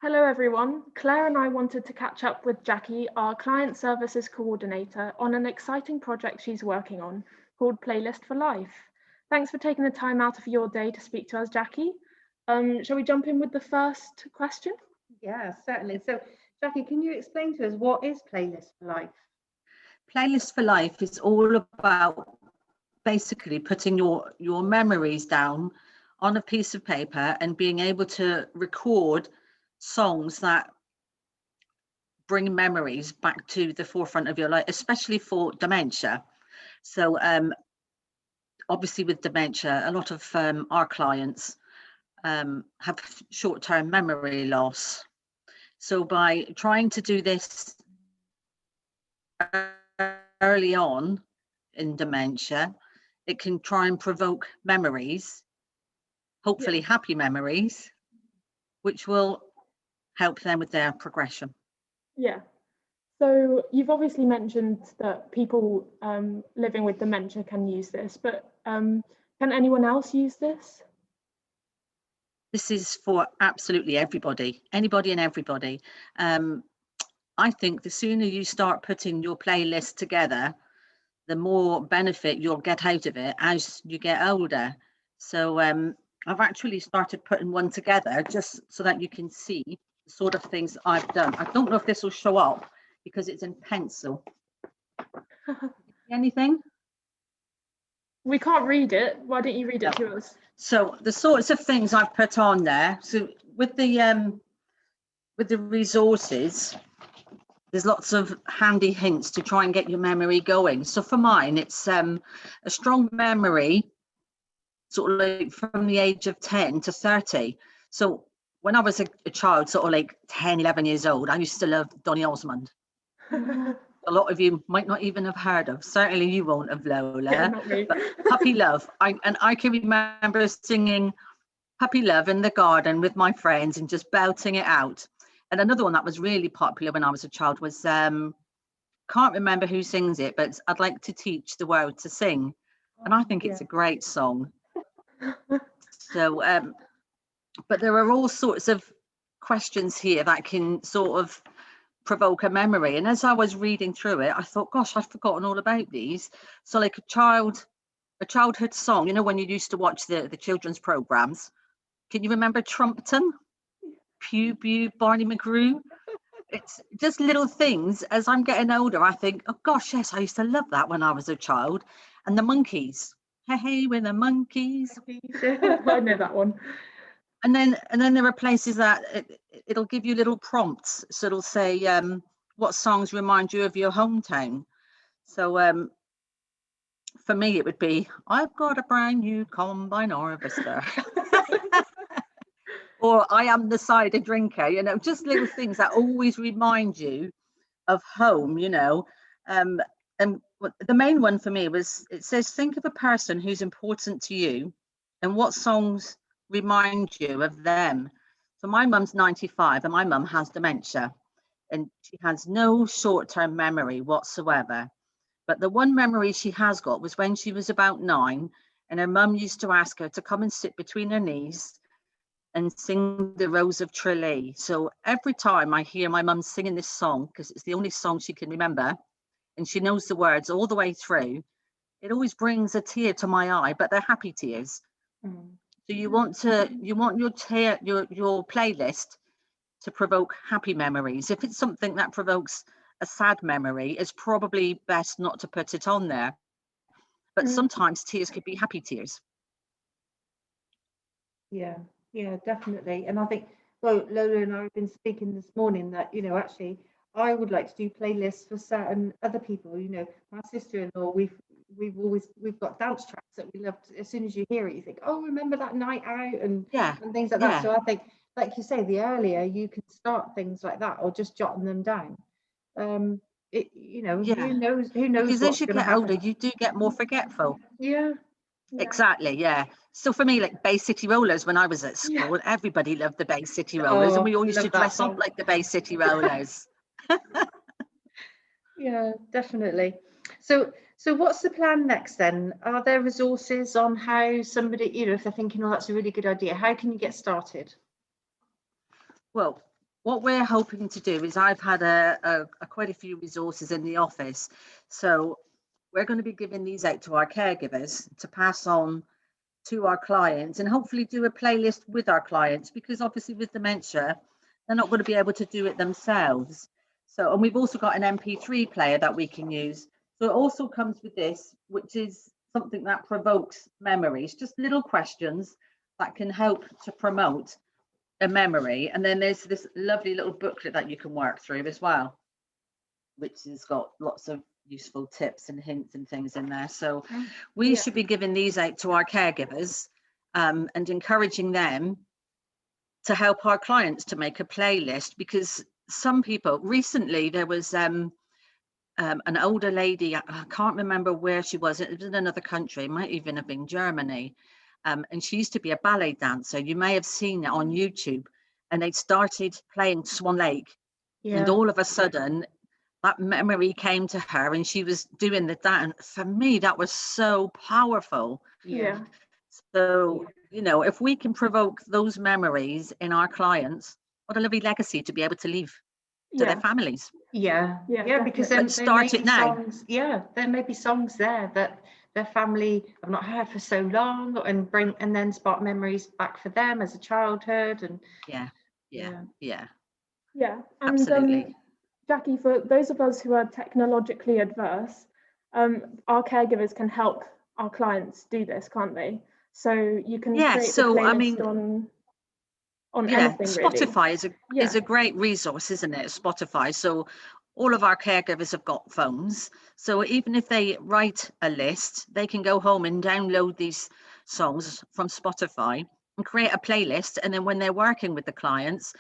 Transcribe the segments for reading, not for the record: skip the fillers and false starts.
Hello everyone. Claire and I wanted to catch up with Jackie, our client services coordinator, on an exciting project she's working on called Playlist for Life. Thanks for taking the time out of your day to speak to us, Jackie. Shall we jump in with the first question? Yeah, certainly. So, Jackie, can you explain to us what is Playlist for Life? Playlist for Life is all about basically putting your memories down on a piece of paper and being able to record songs that bring memories back to the forefront of your life, especially for dementia. So obviously with dementia, a lot of our clients have short-term memory loss. So by trying to do this early on in dementia, it can try and provoke memories, hopefully happy memories, which will help them with their progression. Yeah. So you've obviously mentioned that people living with dementia can use this, but can anyone else use this? This is for absolutely everybody, anybody and everybody. I think the sooner you start putting your playlist together, the more benefit you'll get out of it as you get older. So I've actually started putting one together just so that you can see the sort of things I've done. I don't know if this will show up because it's in pencil. Anything? We can't read it. Why don't you read it to us? So the sorts of things I've put on there. So with the resources, there's lots of handy hints to try and get your memory going. So for mine, it's a strong memory, sort of like from the age of 10 to 30. So when I was a child, sort of like 10, 11 years old, I used to love Donny Osmond. A lot of you might not even have heard of. Certainly you won't have, Lola. Yeah, not me. But Puppy Love. I can remember singing Puppy Love in the garden with my friends and just belting it out. And another one that was really popular when I was a child was, can't remember who sings it, but I'd like to teach the world to sing. And I think it's a great song. So, but there are all sorts of questions here that can sort of provoke a memory. And as I was reading through it, I thought, gosh, I've forgotten all about these. So like a childhood song, you know, when you used to watch the children's programs, can you remember Trumpton? Pew Pew, Barney McGrew? It's just little things. As I'm getting older, I think, oh gosh, yes, I used to love that when I was a child. And the Monkeys. Hey, hey, we're the Monkeys. I know that one. And then there are places that it'll give you little prompts. So it'll say, what songs remind you of your hometown? So for me, it would be, I've got a brand new combine harvester. Or I am the cider drinker, you know, just little things that always remind you of home, you know. And the main one for me was, it says, think of a person who's important to you and what songs remind you of them. So my mum's 95 and my mum has dementia and she has no short-term memory whatsoever. But the one memory she has got was when she was about 9 and her mum used to ask her to come and sit between her knees and sing the Rose of Tralee. So every time I hear my mum singing this song, because it's the only song she can remember, and she knows the words all the way through, it always brings a tear to my eye, but they're happy tears. So you want your playlist to provoke happy memories. If it's something that provokes a sad memory, it's probably best not to put it on there. But sometimes tears could be happy tears. Yeah, definitely. And I think, well, Lola and I have been speaking this morning that, you know, actually, I would like to do playlists for certain other people. You know, my sister-in-law, we've got dance tracks that we love. As soon as you hear it, you think, oh, remember that night out and things like that. So I think, like you say, the earlier you can start things like that or just jotting them down. Who knows because as you get older you do get more forgetful. Exactly, yeah. So for me, like Bay City Rollers, when I was at school, everybody loved the Bay City Rollers, and we all used to dress up like the Bay City Rollers. Yeah, definitely. So what's the plan next then? Are there resources on how somebody, you know, if they're thinking, oh, that's a really good idea, how can you get started? Well, what we're hoping to do is I've had a quite a few resources in the office. So we're going to be giving these out to our caregivers to pass on to our clients, and hopefully do a playlist with our clients, because obviously with dementia, they're not going to be able to do it themselves. So, and we've also got an MP3 player that we can use. So it also comes with this, which is something that provokes memories, just little questions that can help to promote a memory. And then there's this lovely little booklet that you can work through as well, which has got lots of useful tips and hints and things in there. So we Yeah. should be giving these out to our caregivers, and encouraging them to help our clients to make a playlist, because some people, recently there was an older lady, I can't remember where she was, it was in another country, it might even have been Germany, and she used to be a ballet dancer. You may have seen it on YouTube, and they started playing Swan Lake, and all of a sudden that memory came to her and she was doing the dance. For me, that was so powerful. Yeah. So, you know, if we can provoke those memories in our clients, what a lovely legacy to be able to leave to their families. Yeah, Yeah, because definitely. then Let's there start may it be now. songs. Yeah, there may be songs there that their family have not heard for so long, and then spark memories back for them as a childhood. And Yeah. Yeah, and Absolutely. Jackie, for those of us who are technologically adverse, our caregivers can help our clients do this, can't they? So you can Yeah, create the so I playlist mean, on yeah, anything really. Spotify is Yeah, a great resource, isn't it? Spotify. So all of our caregivers have got phones. So even if they write a list, they can go home and download these songs from Spotify and create a playlist. And then when they're working with the clients,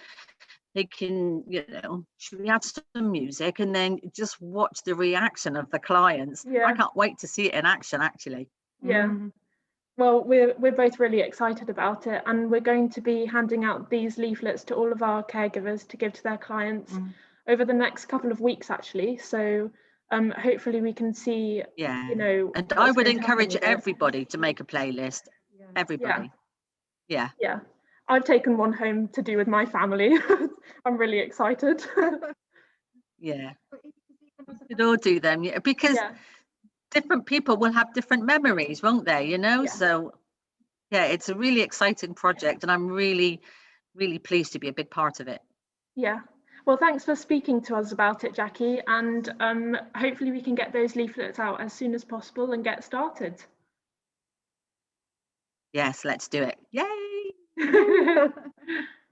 they can, you know, should we add some music and then just watch the reaction of the clients. I yeah, can't wait to see it in action, actually. yeah. Well, we're both really excited about it, and we're going to be handing out these leaflets to all of our caregivers to give to their clients over the next couple of weeks, actually. So hopefully we can see, Yeah. you know, And I what's would going to happen encourage with it. everybody to make a playlist. Yeah. Everybody. Yeah. Yeah, I've taken one home to do with my family. I'm really excited. Yeah. We could all do them, yeah, because Yeah, different people will have different memories, won't they? You know, Yeah. so yeah, it's a really exciting project, and I'm really, really pleased to be a big part of it. yeah. Well, thanks for speaking to us about it, Jackie, and hopefully we can get those leaflets out as soon as possible and get started. Yes, let's do it. Yay!